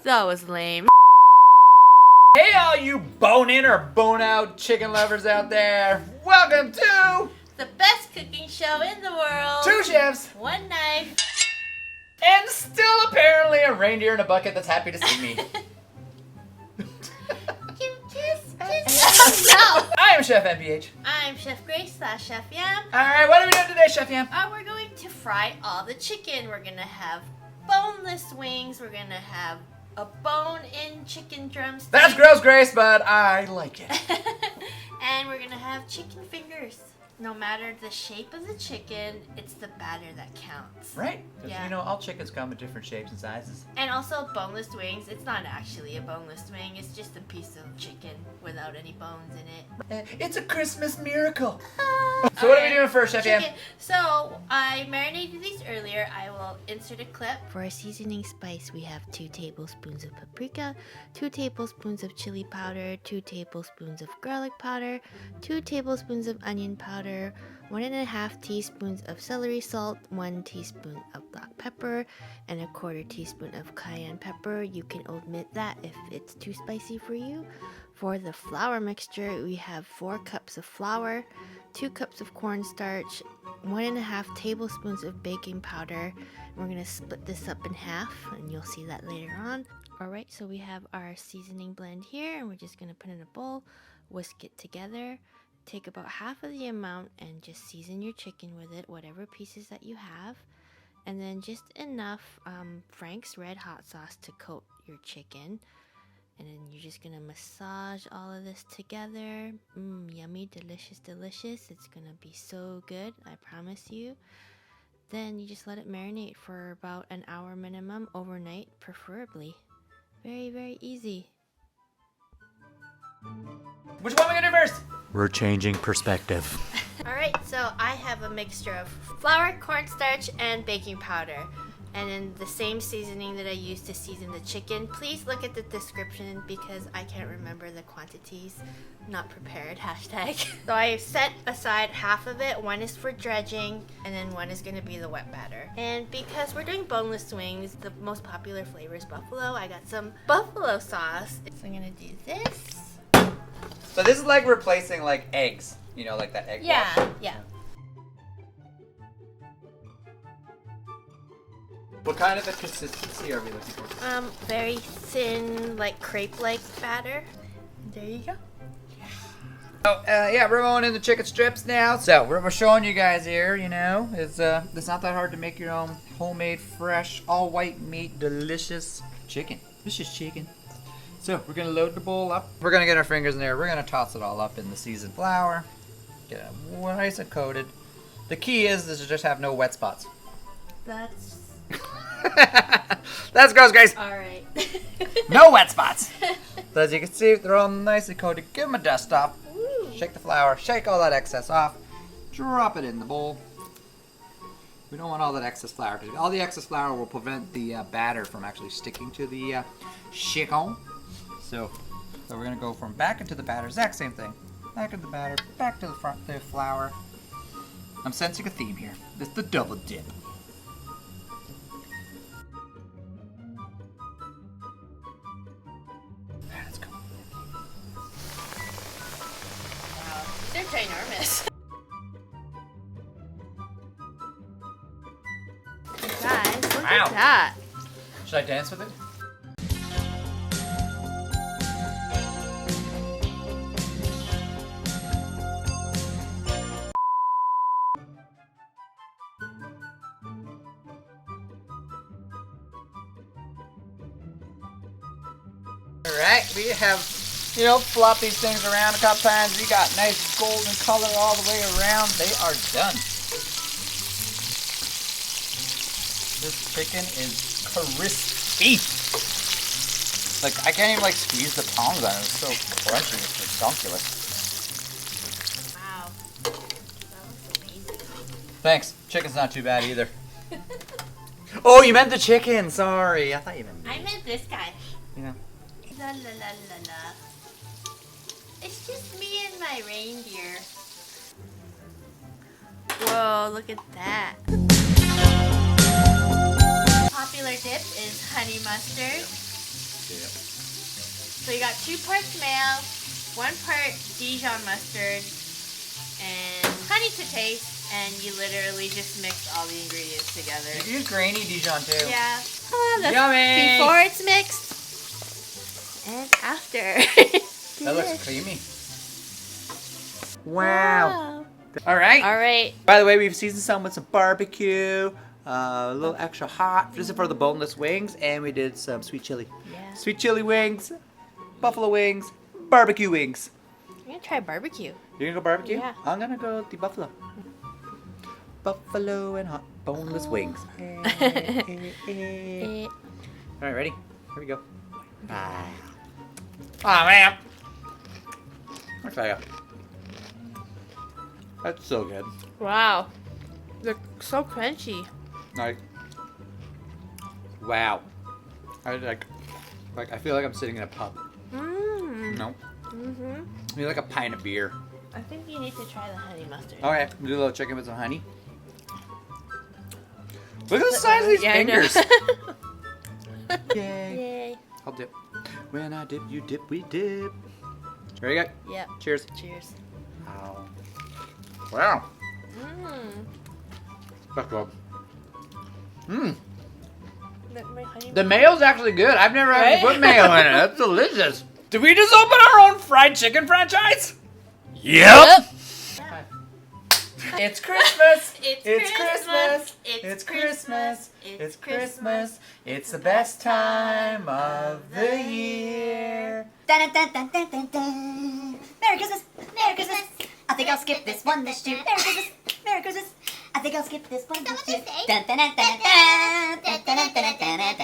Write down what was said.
That was lame. Hey all you bone-in or bone-out chicken lovers out there. Welcome to The best cooking show in the world. 2 chefs, One knife. and still apparently a reindeer in a bucket that's happy to see me. No. I am Chef MPH. I'm Chef Grace / Chef Yam. Alright, what are we doing today, Chef Yam? We're going to fry all the chicken. We're gonna have boneless wings. We're gonna have a bone-in chicken drumstick. That's gross, Grace, but I like it. And we're gonna have chicken fingers. No matter the shape of the chicken, it's the batter that counts. Right? Because Yeah. you know, all chickens come in different shapes and sizes. And also boneless wings. It's not actually a boneless wing. It's just a piece of chicken without any bones in it. It's a Christmas miracle. So what are we doing first, Chef Yam? So I marinated these earlier. I will insert a clip. For our seasoning spice, we have 2 tablespoons of paprika, 2 tablespoons of chili powder, 2 tablespoons of garlic powder, 2 tablespoons of onion powder, 1.5 teaspoons of celery salt, 1 teaspoon of black pepper, and 1/4 teaspoon of cayenne pepper. You can omit that if it's too spicy for you. For the flour mixture, we have 4 cups of flour, 2 cups of cornstarch, 1.5 tablespoons of baking powder. We're going to split this up in half, and you'll see that later on. Alright, so we have our seasoning blend here, and we're just going to put it in a bowl, whisk it together. Take about half of the amount and just season your chicken with it, whatever pieces that you have. And then just enough Frank's Red Hot Sauce to coat your chicken. And then you're just gonna massage all of this together. Yummy, delicious, delicious. It's gonna be so good, I promise you. Then you just let it marinate for about an hour minimum, overnight preferably. Very, very easy. Which one are we gonna do first? We're changing perspective. Alright, so I have a mixture of flour, cornstarch, and baking powder. And then the same seasoning that I used to season the chicken. Please look at the description because I can't remember the quantities. Not prepared, hashtag. So I set aside half of it. One is for dredging, and then one is going to be the wet batter. And because we're doing boneless wings, the most popular flavor is buffalo. I got some buffalo sauce. So I'm going to do this. So this is like replacing like eggs. You know, like that egg wash. Yeah. What kind of a consistency are we looking for? Very thin, like crepe-like batter. There you go. Oh, yeah, we're going in the chicken strips now. So we're showing you guys here, you know, it's not that hard to make your own homemade, fresh, all white meat, delicious chicken. Delicious chicken. So we're gonna load the bowl up. We're gonna get our fingers in there. We're gonna toss it all up in the seasoned flour. Get it nice and coated. The key is to just have no wet spots. That's That's gross, guys. alright. No wet spots. So as you can see, they're all nicely coated. Give them a dust off. Shake the flour. Shake all that excess off. Drop it in the bowl. We don't want all that excess flour because all the excess flour will prevent the batter from actually sticking to the chicken. So we're gonna go from back into the batter. Exact same thing. Back into the batter. Back to the flour. I'm sensing a theme here. It's the double dip. Let's go. Wow, they're ginormous. Guys, look Wow. at that. Should I dance with it? Alright, we have, you know, flopped these things around a couple times. We got nice golden color all the way around. They are done. This chicken is crispy. Like, I can't even like squeeze the tongs on it. It's so crunchy. It's redonkulous. Wow. That looks amazing. Thanks. Chicken's not too bad either. Oh, you meant the chicken. Sorry. I thought you meant me. I meant this guy. Yeah. La la la la la. It's just me and my reindeer. Whoa, look at that. Popular dip is honey mustard. Yep. So you got 2 parts mayo, 1 part Dijon mustard, and honey to taste. And you literally just mix all the ingredients together. You can use grainy Dijon too. Yeah. Oh, that's Yummy! before it's mixed and after. That looks creamy. Wow. All right. All right. By the way, we've seasoned some with some barbecue, a little extra hot, just for the boneless wings, and we did some sweet chili. Yeah. Sweet chili wings, buffalo wings, barbecue wings. I'm gonna try barbecue. You're gonna go barbecue? Yeah. I'm gonna go with the buffalo. Buffalo and hot boneless wings. All right, ready? Here we go. Ah. Oh man. I'll tell you. That's so good. Wow. They're so crunchy. Like, wow. I I feel like I'm sitting in a pub. Mmm. No, Mm-hmm. I feel like a pint of beer. I think you need to try the honey mustard. Okay, do a little chicken with some honey. Look at the size of these Yeah, I know. fingers. Yay. Yay. I'll dip. When I dip, you dip, we dip. Ready, guys? Yep. Cheers. Cheers. Wow. Wow. Mmm. That's good. Mmm. My honey The mayo's actually good. I've never actually Right? put mayo in it. That's delicious. Did we just open our own fried chicken franchise? Yep. It's Christmas. It's Christmas. It's Christmas. It's Christmas. It's the best time of the year. Dun, dun, dun, dun, dun, dun. Merry Christmas, Merry Christmas. I think I'll skip this one this year. Merry Christmas, Merry Christmas. I think I'll skip this one this year. Dun, dun, dun, dun, dun, dun, dun, dun, dun, dun, dun,